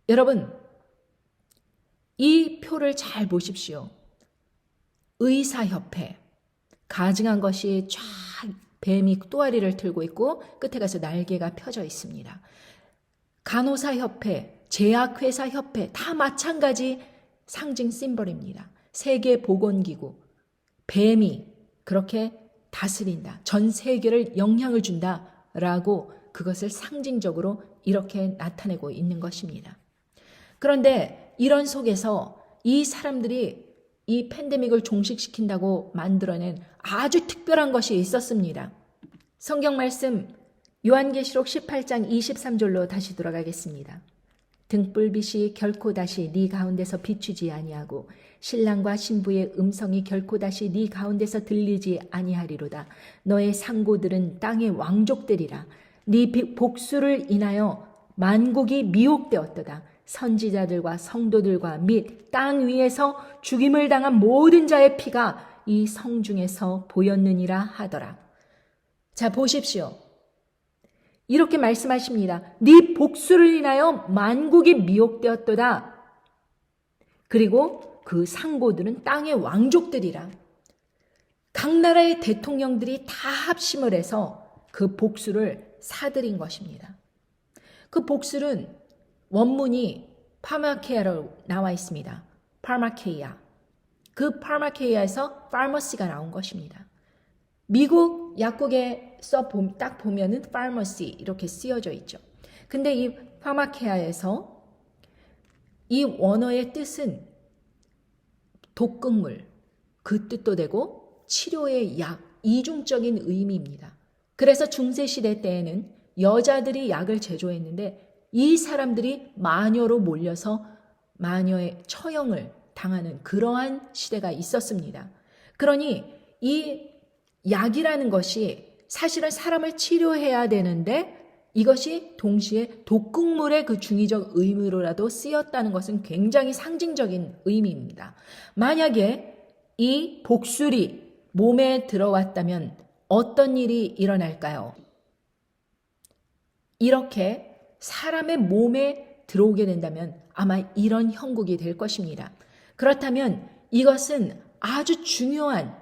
여러분, 이 표를 잘 보십시오. 의사협회, 가증한 것이 쫙 뱀이 또아리를 들고 있고 끝에 가서 날개가 펴져 있습니다. 간호사협회, 제약회사협회 다 마찬가지 상징 심벌입니다. 세계보건기구, 뱀이 그렇게 다스린다, 전 세계를 영향을 준다라고 그것을 상징적으로 이렇게 나타내고 있는 것입니다. 그런데 이런 속에서 이 사람들이 이 팬데믹을 종식시킨다고 만들어낸 아주 특별한 것이 있었습니다. 성경 말씀 요한계시록 18장 23절로 다시 돌아가겠습니다. 등불빛이 결코 다시 네 가운데서 비추지 아니하고 신랑과 신부의 음성이 결코 다시 네 가운데서 들리지 아니하리로다. 너의 상고들은 땅의 왕족들이라. 네 복수를 인하여 만국이 미혹되었도다. 선지자들과 성도들과 및 땅 위에서 죽임을 당한 모든 자의 피가 이 성중에서 보였느니라 하더라. 자, 보십시오. 이렇게 말씀하십니다. 네 복수를 인하여 만국이 미혹되었도다. 그리고 그 상고들은 땅의 왕족들이라. 각 나라의 대통령들이 다 합심을 해서 그 복수를 사들인 것입니다. 그 복수는 원문이 파마케아로 나와 있습니다. 파마케이아. 그 파마케이아에서 파머시가 나온 것입니다. 미국 약국에 딱 보면은 파머시 이렇게 쓰여져 있죠. 근데 이 파마케아에서 이 원어의 뜻은 독극물, 그 뜻도 되고 치료의 약, 이중적인 의미입니다. 그래서 중세시대 때에는 여자들이 약을 제조했는데 이 사람들이 마녀로 몰려서 마녀의 처형을 당하는 그러한 시대가 있었습니다. 그러니 이 약이라는 것이 사실은 사람을 치료해야 되는데 이것이 동시에 독극물의 그 중의적 의미로라도 쓰였다는 것은 굉장히 상징적인 의미입니다. 만약에 이 복술이 몸에 들어왔다면 어떤 일이 일어날까요? 이렇게 사람의 몸에 들어오게 된다면 아마 이런 형국이 될 것입니다. 그렇다면 이것은 아주 중요한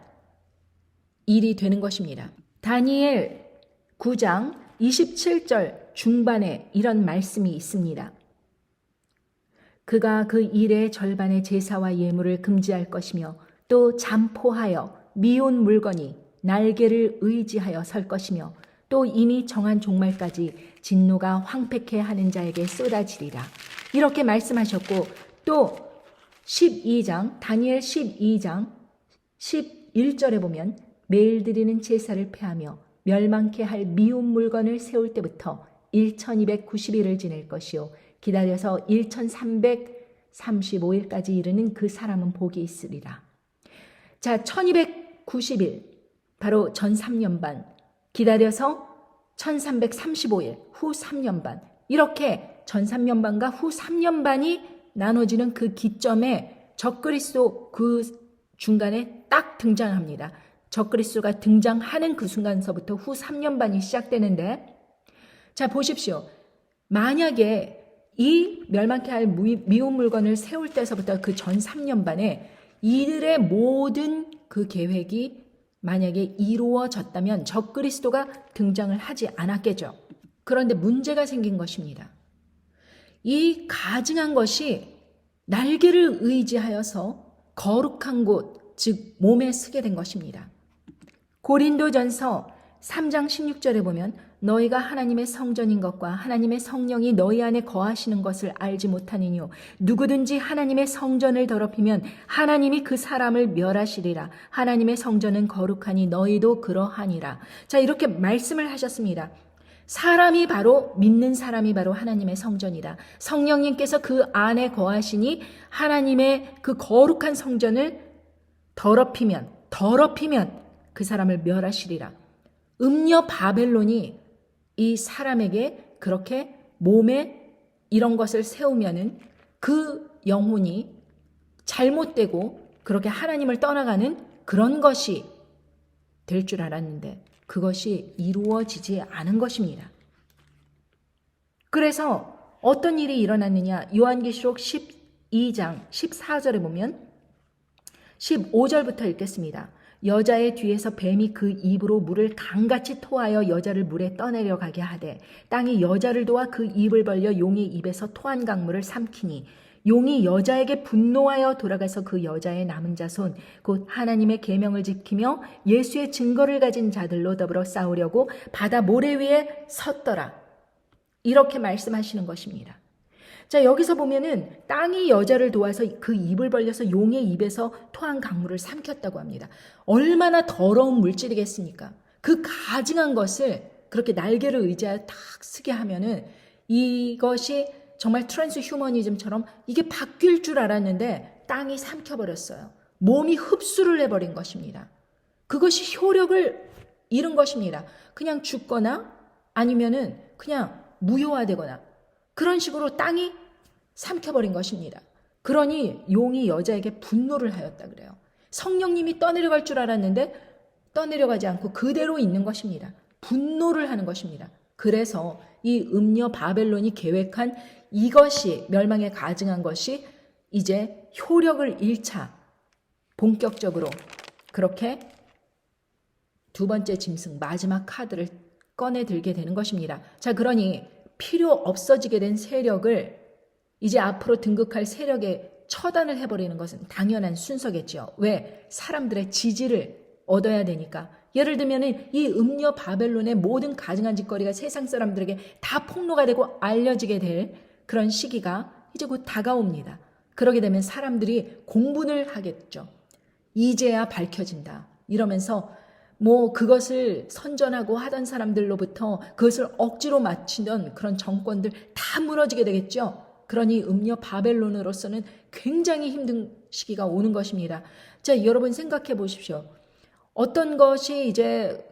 일이 되는 것입니다. 다니엘 9장 27절 중반에 이런 말씀이 있습니다. 그가 그 일의 절반의 제사와 예물을 금지할 것이며 또 잠포하여 미운 물건이 날개를 의지하여 설 것이며 또 이미 정한 종말까지 진노가 황폐케 하는 자에게 쏟아지리라. 이렇게 말씀하셨고 또 12장 다니엘 12장 11절에 보면 매일 드리는 제사를 폐하며 멸망케 할 미운 물건을 세울 때부터 1290일을 지낼 것이요 기다려서 1335일까지 이르는 그 사람은 복이 있으리라. 자, 1290일 바로 전 3년 반, 기다려서 1335일 후 3년 반, 이렇게 전 3년 반과 후 3년 반이 나눠지는 그 기점에 적그리스도 그 중간에 딱 등장합니다. 적그리스도가 등장하는 그 순간서부터 후 3년 반이 시작되는데, 자 보십시오. 만약에 이 멸망케 할 미운 물건을 세울 때서부터 그 전 3년 반에 이들의 모든 그 계획이 만약에 이루어졌다면 적그리스도가 등장을 하지 않았겠죠. 그런데 문제가 생긴 것입니다. 이 가증한 것이 날개를 의지하여서 거룩한 곳, 즉 몸에 쓰게 된 것입니다. 고린도전서 3장 16절에 보면 너희가 하나님의 성전인 것과 하나님의 성령이 너희 안에 거하시는 것을 알지 못하느뇨. 누구든지 하나님의 성전을 더럽히면 하나님이 그 사람을 멸하시리라. 하나님의 성전은 거룩하니 너희도 그러하니라. 자, 이렇게 말씀을 하셨습니다. 사람이 바로 믿는 사람이 바로 하나님의 성전이라. 성령님께서 그 안에 거하시니 하나님의 그 거룩한 성전을 더럽히면 그 사람을 멸하시리라. 음녀 바벨론이 이 사람에게 그렇게 몸에 이런 것을 세우면은 그 영혼이 잘못되고 그렇게 하나님을 떠나가는 그런 것이 될 줄 알았는데 그것이 이루어지지 않은 것입니다. 그래서 어떤 일이 일어났느냐? 요한계시록 12장 14절에 보면 15절부터 읽겠습니다. 여자의 뒤에서 뱀이 그 입으로 물을 강같이 토하여 여자를 물에 떠내려 가게 하되 땅이 여자를 도와 그 입을 벌려 용의 입에서 토한 강물을 삼키니 용이 여자에게 분노하여 돌아가서 그 여자의 남은 자손 곧 하나님의 계명을 지키며 예수의 증거를 가진 자들로 더불어 싸우려고 바다 모래 위에 섰더라. 이렇게 말씀하시는 것입니다. 자, 여기서 보면은 땅이 여자를 도와서 그 입을 벌려서 용의 입에서 토한 강물을 삼켰다고 합니다. 얼마나 더러운 물질이겠습니까? 그 가증한 것을 그렇게 날개를 의지하여 탁 쓰게 하면은 이것이 정말 트랜스 휴머니즘처럼 이게 바뀔 줄 알았는데 땅이 삼켜버렸어요. 몸이 흡수를 해버린 것입니다. 그것이 효력을 잃은 것입니다. 그냥 죽거나 아니면은 그냥 무효화되거나 그런 식으로 땅이 삼켜버린 것입니다. 그러니 용이 여자에게 분노를 하였다 그래요. 성령님이 떠내려갈 줄 알았는데 떠내려가지 않고 그대로 있는 것입니다. 분노를 하는 것입니다. 그래서 이 음녀 바벨론이 계획한 이것이 멸망에 가증한 것이 이제 효력을 잃자 본격적으로 그렇게 두 번째 짐승 마지막 카드를 꺼내 들게 되는 것입니다. 자, 그러니 필요 없어지게 된 세력을 이제 앞으로 등극할 세력에 처단을 해버리는 것은 당연한 순서겠죠. 왜? 사람들의 지지를 얻어야 되니까. 예를 들면 이 음녀 바벨론의 모든 가증한 짓거리가 세상 사람들에게 다 폭로가 되고 알려지게 될 그런 시기가 이제 곧 다가옵니다. 그러게 되면 사람들이 공분을 하겠죠. 이제야 밝혀진다. 이러면서 그것을 선전하고 하던 사람들로부터 그것을 억지로 맞추던 그런 정권들 다 무너지게 되겠죠. 그러니 음녀 바벨론으로서는 굉장히 힘든 시기가 오는 것입니다. 자, 여러분 생각해 보십시오. 어떤 것이 이제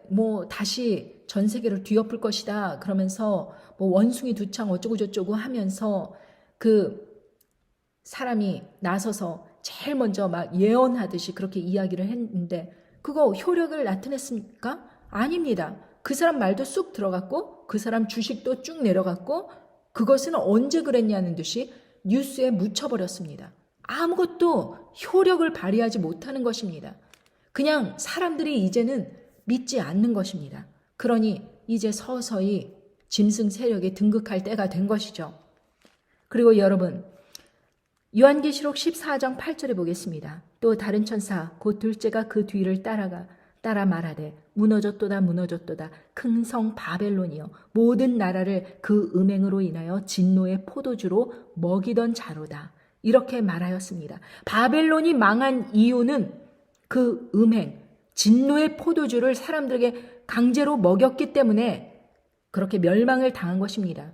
다시 전 세계를 뒤엎을 것이다. 그러면서 원숭이 두창 어쩌고저쩌고 하면서 그 사람이 나서서 제일 먼저 막 예언하듯이 그렇게 이야기를 했는데 그거 효력을 나타냈습니까? 아닙니다. 그 사람 말도 쑥 들어갔고 그 사람 주식도 쭉 내려갔고 그것은 언제 그랬냐는 듯이 뉴스에 묻혀버렸습니다. 아무것도 효력을 발휘하지 못하는 것입니다. 그냥 사람들이 이제는 믿지 않는 것입니다. 그러니 이제 서서히 짐승 세력에 등극할 때가 된 것이죠. 그리고 여러분 요한계시록 14장 8절에 보겠습니다. 또 다른 천사 곧 둘째가 그 뒤를 따라 말하되 무너졌도다 무너졌도다 큰 성 바벨론이여 모든 나라를 그 음행으로 인하여 진노의 포도주로 먹이던 자로다. 이렇게 말하였습니다. 바벨론이 망한 이유는 그 음행, 진노의 포도주를 사람들에게 강제로 먹였기 때문에 그렇게 멸망을 당한 것입니다.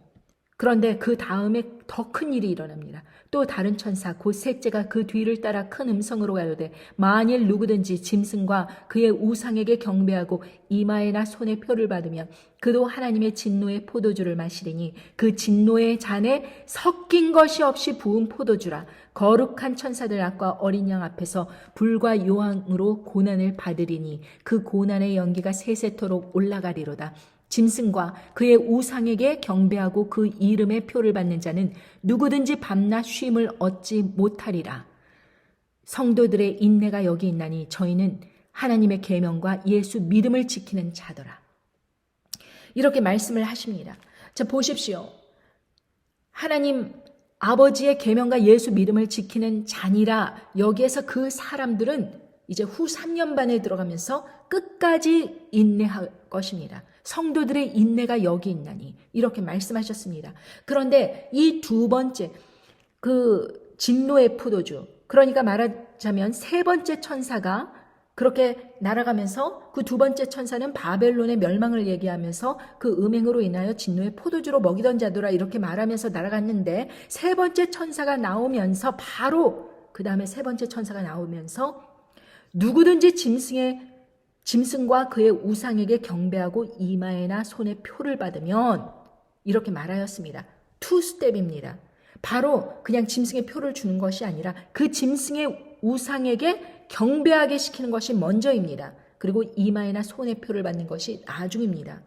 그런데 그 다음에 더 큰 일이 일어납니다. 또 다른 천사 곧 셋째가 그 뒤를 따라 큰 음성으로 가로되 만일 누구든지 짐승과 그의 우상에게 경배하고 이마에나 손에 표를 받으면 그도 하나님의 진노의 포도주를 마시리니 그 진노의 잔에 섞인 것이 없이 부은 포도주라. 거룩한 천사들 앞과 어린 양 앞에서 불과 요항으로 고난을 받으리니 그 고난의 연기가 세세토록 올라가리로다. 짐승과 그의 우상에게 경배하고 그 이름의 표를 받는 자는 누구든지 밤낮 쉼을 얻지 못하리라. 성도들의 인내가 여기 있나니 저희는 하나님의 계명과 예수 믿음을 지키는 자더라. 이렇게 말씀을 하십니다. 자, 보십시오. 하나님 아버지의 계명과 예수 믿음을 지키는 자니라. 여기에서 그 사람들은 이제 후 3년 반에 들어가면서 끝까지 인내할 것입니다. 성도들의 인내가 여기 있나니 이렇게 말씀하셨습니다. 그런데 이 두 번째 그 진노의 포도주, 그러니까 말하자면 세 번째 천사가 그렇게 날아가면서 그 두 번째 천사는 바벨론의 멸망을 얘기하면서 그 음행으로 인하여 진노의 포도주로 먹이던 자들아 이렇게 말하면서 날아갔는데 세 번째 천사가 나오면서 바로 그 다음에 세 번째 천사가 나오면서 누구든지 짐승과 그의 우상에게 경배하고 이마에나 손에 표를 받으면 이렇게 말하였습니다. 투 스텝입니다. 바로 그냥 짐승의 표를 주는 것이 아니라 그 짐승의 우상에게 경배하게 시키는 것이 먼저입니다. 그리고 이마에나 손에 표를 받는 것이 나중입니다.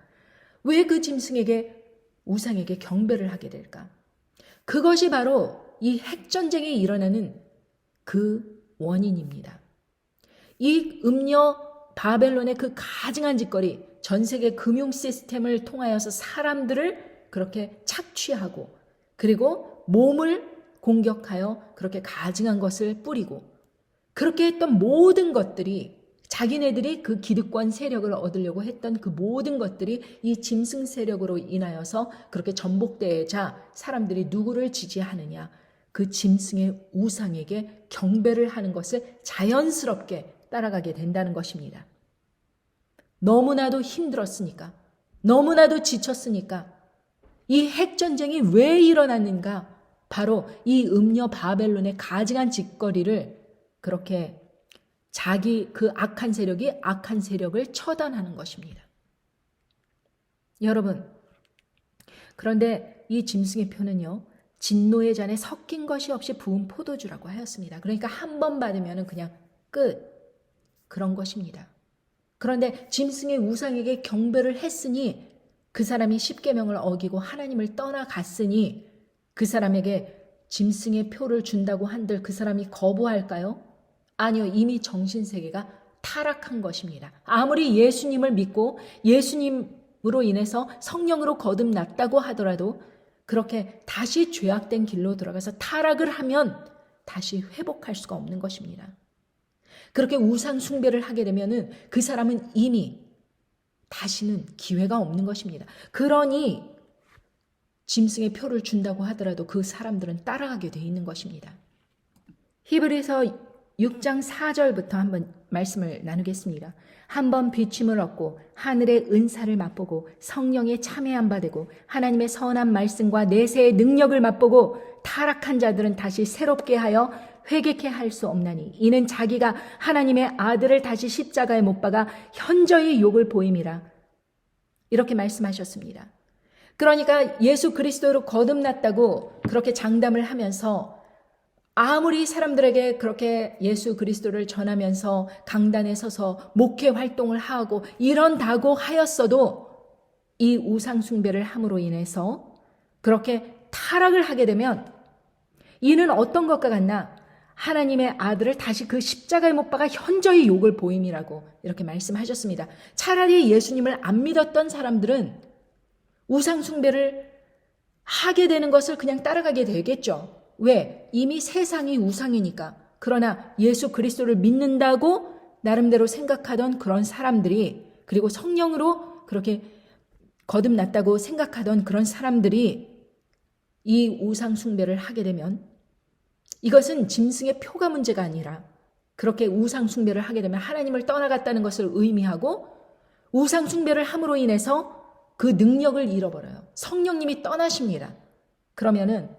왜 그 짐승에게 우상에게 경배를 하게 될까? 그것이 바로 이 핵전쟁이 일어나는 그 원인입니다. 이 음녀 바벨론의 그 가증한 짓거리, 전 세계 금융 시스템을 통하여서 사람들을 그렇게 착취하고 그리고 몸을 공격하여 그렇게 가증한 것을 뿌리고 그렇게 했던 모든 것들이 자기네들이 그 기득권 세력을 얻으려고 했던 그 모든 것들이 이 짐승 세력으로 인하여서 그렇게 전복되자 사람들이 누구를 지지하느냐? 그 짐승의 우상에게 경배를 하는 것을 자연스럽게 따라가게 된다는 것입니다. 너무나도 힘들었으니까, 너무나도 지쳤으니까 이 핵전쟁이 왜 일어났는가? 바로 이 음녀 바벨론의 가증한 짓거리를 그렇게 자기 그 악한 세력이 악한 세력을 처단하는 것입니다. 여러분, 그런데 이 짐승의 표는요, 진노의 잔에 섞인 것이 없이 부은 포도주라고 하였습니다. 그러니까 한 번 받으면 그냥 끝, 그런 것입니다. 그런데 짐승의 우상에게 경배를 했으니 그 사람이 십계명을 어기고 하나님을 떠나갔으니 그 사람에게 짐승의 표를 준다고 한들 그 사람이 거부할까요? 아니요, 이미 정신세계가 타락한 것입니다. 아무리 예수님을 믿고 예수님으로 인해서 성령으로 거듭났다고 하더라도 그렇게 다시 죄악된 길로 들어가서 타락을 하면 다시 회복할 수가 없는 것입니다. 그렇게 우상 숭배를 하게 되면은 그 사람은 이미 다시는 기회가 없는 것입니다. 그러니 짐승의 표를 준다고 하더라도 그 사람들은 따라가게 돼 있는 것입니다. 히브리서 6장 4절부터 한번 말씀을 나누겠습니다. 한번 비침을 얻고 하늘의 은사를 맛보고 성령에 참여한 바 되고 하나님의 선한 말씀과 내세의 능력을 맛보고 타락한 자들은 다시 새롭게 하여 회개케 할 수 없나니 이는 자기가 하나님의 아들을 다시 십자가에 못 박아 현저히 욕을 보임이라. 이렇게 말씀하셨습니다. 그러니까 예수 그리스도로 거듭났다고 그렇게 장담을 하면서 아무리 사람들에게 그렇게 예수 그리스도를 전하면서 강단에 서서 목회 활동을 하고 이런다고 하였어도 이 우상 숭배를 함으로 인해서 그렇게 타락을 하게 되면 이는 어떤 것과 같나? 하나님의 아들을 다시 그 십자가에 못 박아 현저히 욕을 보임이라고 이렇게 말씀하셨습니다. 차라리 예수님을 안 믿었던 사람들은 우상 숭배를 하게 되는 것을 그냥 따라가게 되겠죠. 왜? 이미 세상이 우상이니까. 그러나 예수 그리스도를 믿는다고 나름대로 생각하던 그런 사람들이, 그리고 성령으로 그렇게 거듭났다고 생각하던 그런 사람들이 이 우상 숭배를 하게 되면 이것은 짐승의 표가 문제가 아니라 그렇게 우상 숭배를 하게 되면 하나님을 떠나갔다는 것을 의미하고 우상 숭배를 함으로 인해서 그 능력을 잃어버려요. 성령님이 떠나십니다. 그러면은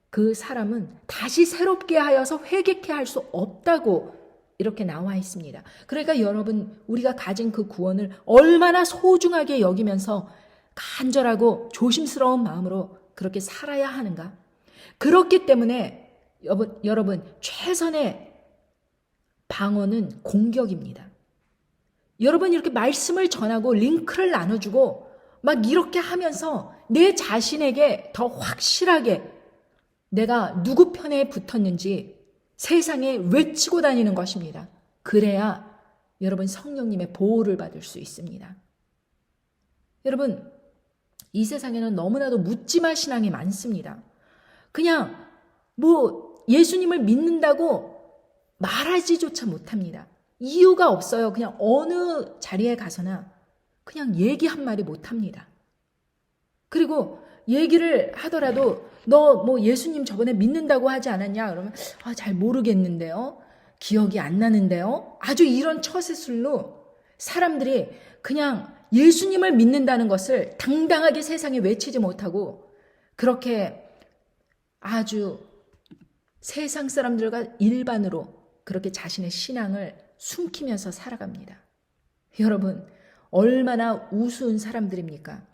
그 사람은 다시 새롭게 하여서 회개케 할 수 없다고 이렇게 나와 있습니다. 그러니까 여러분, 우리가 가진 그 구원을 얼마나 소중하게 여기면서 간절하고 조심스러운 마음으로 그렇게 살아야 하는가? 그렇기 때문에 여러분, 최선의 방어는 공격입니다. 여러분, 이렇게 말씀을 전하고 링크를 나눠주고 막 이렇게 하면서 내 자신에게 더 확실하게 내가 누구 편에 붙었는지 세상에 외치고 다니는 것입니다. 그래야 여러분 성령님의 보호를 받을 수 있습니다. 여러분, 이 세상에는 너무나도 묻지마 신앙이 많습니다. 그냥 예수님을 믿는다고 말하지조차 못합니다. 이유가 없어요. 그냥 어느 자리에 가서나 그냥 얘기 한마디 못합니다. 그리고 얘기를 하더라도 너 예수님 저번에 믿는다고 하지 않았냐? 그러면 잘 모르겠는데요. 기억이 안 나는데요. 아주 이런 처세술로 사람들이 그냥 예수님을 믿는다는 것을 당당하게 세상에 외치지 못하고 그렇게 아주 세상 사람들과 일반으로 그렇게 자신의 신앙을 숨기면서 살아갑니다. 여러분, 얼마나 우스운 사람들입니까?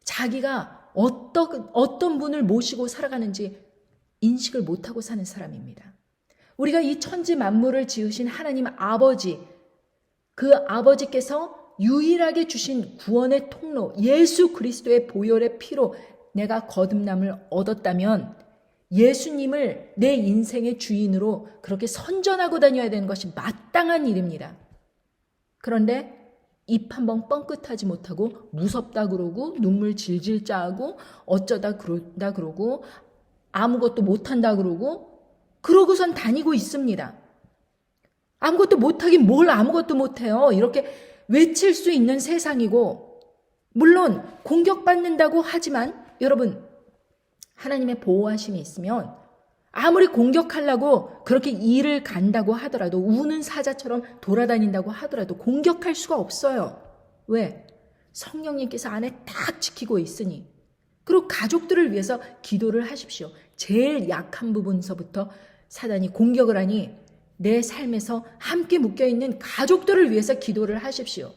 자기가 어떤 분을 모시고 살아가는지 인식을 못하고 사는 사람입니다. 우리가 이 천지 만물을 지으신 하나님 아버지, 그 아버지께서 유일하게 주신 구원의 통로 예수 그리스도의 보혈의 피로 내가 거듭남을 얻었다면 예수님을 내 인생의 주인으로 그렇게 선전하고 다녀야 되는 것이 마땅한 일입니다. 그런데 입 한번 뻥끗하지 못하고 무섭다 그러고 눈물 질질 짜고 어쩌다 그러다 그러고 아무것도 못한다 그러고 그러고선 다니고 있습니다. 아무것도 못하긴 뭘 아무것도 못해요. 이렇게 외칠 수 있는 세상이고, 물론 공격받는다고 하지만 여러분, 하나님의 보호하심이 있으면 아무리 공격하려고 그렇게 일을 간다고 하더라도, 우는 사자처럼 돌아다닌다고 하더라도 공격할 수가 없어요. 왜? 성령님께서 안에 딱 지키고 있으니. 그리고 가족들을 위해서 기도를 하십시오. 제일 약한 부분서부터 사단이 공격을 하니 내 삶에서 함께 묶여있는 가족들을 위해서 기도를 하십시오.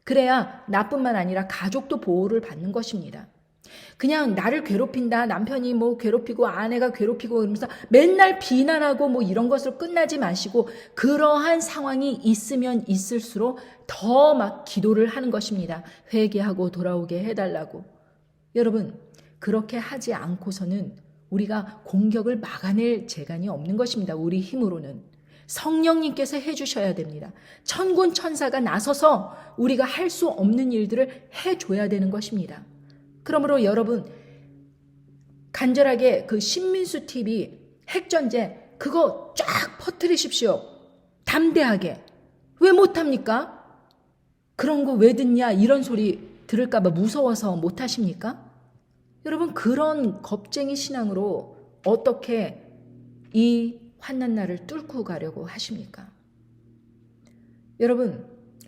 그래야 나뿐만 아니라 가족도 보호를 받는 것입니다. 그냥 나를 괴롭힌다, 남편이 뭐 괴롭히고 아내가 괴롭히고 그러면서 맨날 비난하고 뭐 이런 것으로 끝나지 마시고, 그러한 상황이 있으면 있을수록 더 막 기도를 하는 것입니다. 회개하고 돌아오게 해달라고. 여러분, 그렇게 하지 않고서는 우리가 공격을 막아낼 재간이 없는 것입니다. 우리 힘으로는. 성령님께서 해주셔야 됩니다. 천군 천사가 나서서 우리가 할 수 없는 일들을 해줘야 되는 것입니다. 그러므로 여러분, 간절하게 그 신민수 TV 핵전제 그거 쫙 퍼뜨리십시오. 담대하게. 왜 못합니까? 그런 거 왜 듣냐 이런 소리 들을까 봐 무서워서 못하십니까? 여러분, 그런 겁쟁이 신앙으로 어떻게 이 환난 날을 뚫고 가려고 하십니까? 여러분,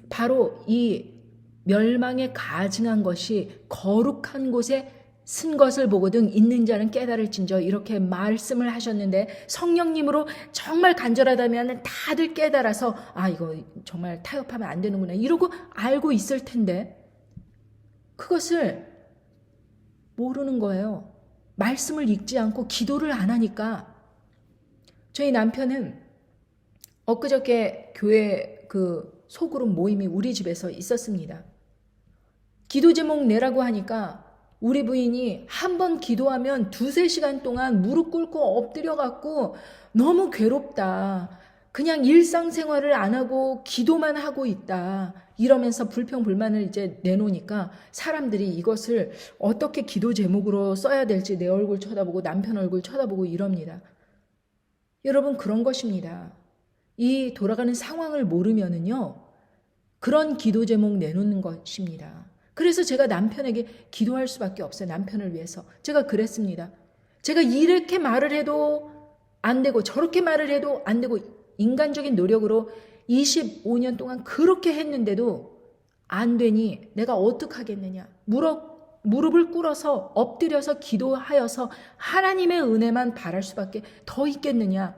바로 이 멸망에 가증한 것이 거룩한 곳에 쓴 것을 보거든 있는 자는 깨달을진저, 이렇게 말씀을 하셨는데, 성령님으로 정말 간절하다면 다들 깨달아서 이거 정말 타협하면 안 되는구나 이러고 알고 있을 텐데 그것을 모르는 거예요. 말씀을 읽지 않고 기도를 안 하니까. 저희 남편은 엊그저께 교회 그 소그룹 모임이 우리 집에서 있었습니다. 기도 제목 내라고 하니까 우리 부인이 한 번 기도하면 2-3시간 동안 무릎 꿇고 엎드려 갖고 너무 괴롭다. 그냥 일상생활을 안 하고 기도만 하고 있다. 이러면서 불평불만을 이제 내놓으니까 사람들이 이것을 어떻게 기도 제목으로 써야 될지 내 얼굴 쳐다보고 남편 얼굴 쳐다보고 이럽니다. 여러분, 그런 것입니다. 이 돌아가는 상황을 모르면은요, 그런 기도 제목 내놓는 것입니다. 그래서 제가 남편에게 기도할 수밖에 없어요. 남편을 위해서. 제가 그랬습니다. 제가 이렇게 말을 해도 안 되고 저렇게 말을 해도 안 되고 인간적인 노력으로 25년 동안 그렇게 했는데도 안 되니 내가 어떡하겠느냐. 무릎을 꿇어서 엎드려서 기도하여서 하나님의 은혜만 바랄 수밖에 더 있겠느냐.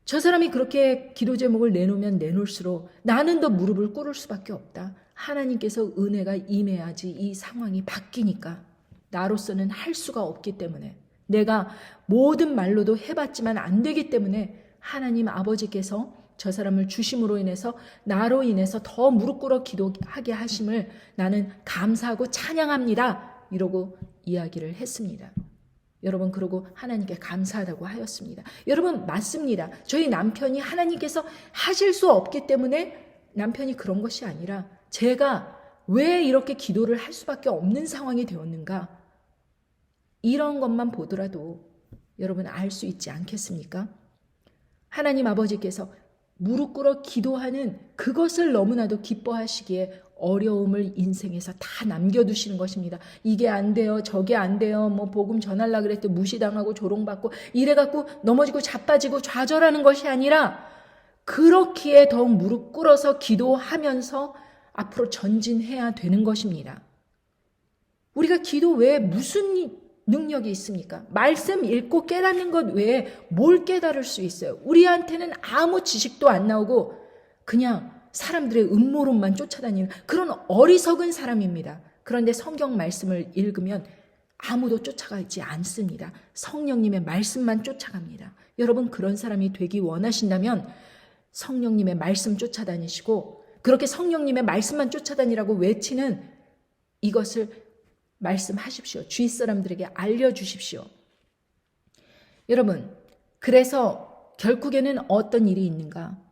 저 사람이 그렇게 기도 제목을 내놓으면 내놓을수록 나는 더 무릎을 꿇을 수밖에 없다. 하나님께서 은혜가 임해야지 이 상황이 바뀌니까. 나로서는 할 수가 없기 때문에, 내가 모든 말로도 해봤지만 안 되기 때문에 하나님 아버지께서 저 사람을 주심으로 인해서 나로 인해서 더 무릎 꿇어 기도하게 하심을 나는 감사하고 찬양합니다. 이러고 이야기를 했습니다. 여러분, 그러고 하나님께 감사하다고 하였습니다. 여러분, 맞습니다. 저희 남편이 하나님께서 하실 수 없기 때문에 남편이 그런 것이 아니라 제가 왜 이렇게 기도를 할 수밖에 없는 상황이 되었는가, 이런 것만 보더라도 여러분 알 수 있지 않겠습니까? 하나님 아버지께서 무릎 꿇어 기도하는 그것을 너무나도 기뻐하시기에 어려움을 인생에서 다 남겨두시는 것입니다. 이게 안 돼요, 저게 안 돼요, 뭐 복음 전하려고 그랬더니 무시당하고 조롱받고 이래갖고 넘어지고 자빠지고 좌절하는 것이 아니라, 그렇기에 더욱 무릎 꿇어서 기도하면서 앞으로 전진해야 되는 것입니다. 우리가 기도 외에 무슨 능력이 있습니까? 말씀 읽고 깨닫는 것 외에 뭘 깨달을 수 있어요? 우리한테는 아무 지식도 안 나오고 그냥 사람들의 음모론만 쫓아다니는 그런 어리석은 사람입니다. 그런데 성경 말씀을 읽으면 아무도 쫓아가지 않습니다. 성령님의 말씀만 쫓아갑니다. 여러분, 그런 사람이 되기 원하신다면 성령님의 말씀 쫓아다니시고, 그렇게 성령님의 말씀만 쫓아다니라고 외치는 이것을 말씀하십시오. 주위 사람들에게 알려주십시오. 여러분, 그래서 결국에는 어떤 일이 있는가?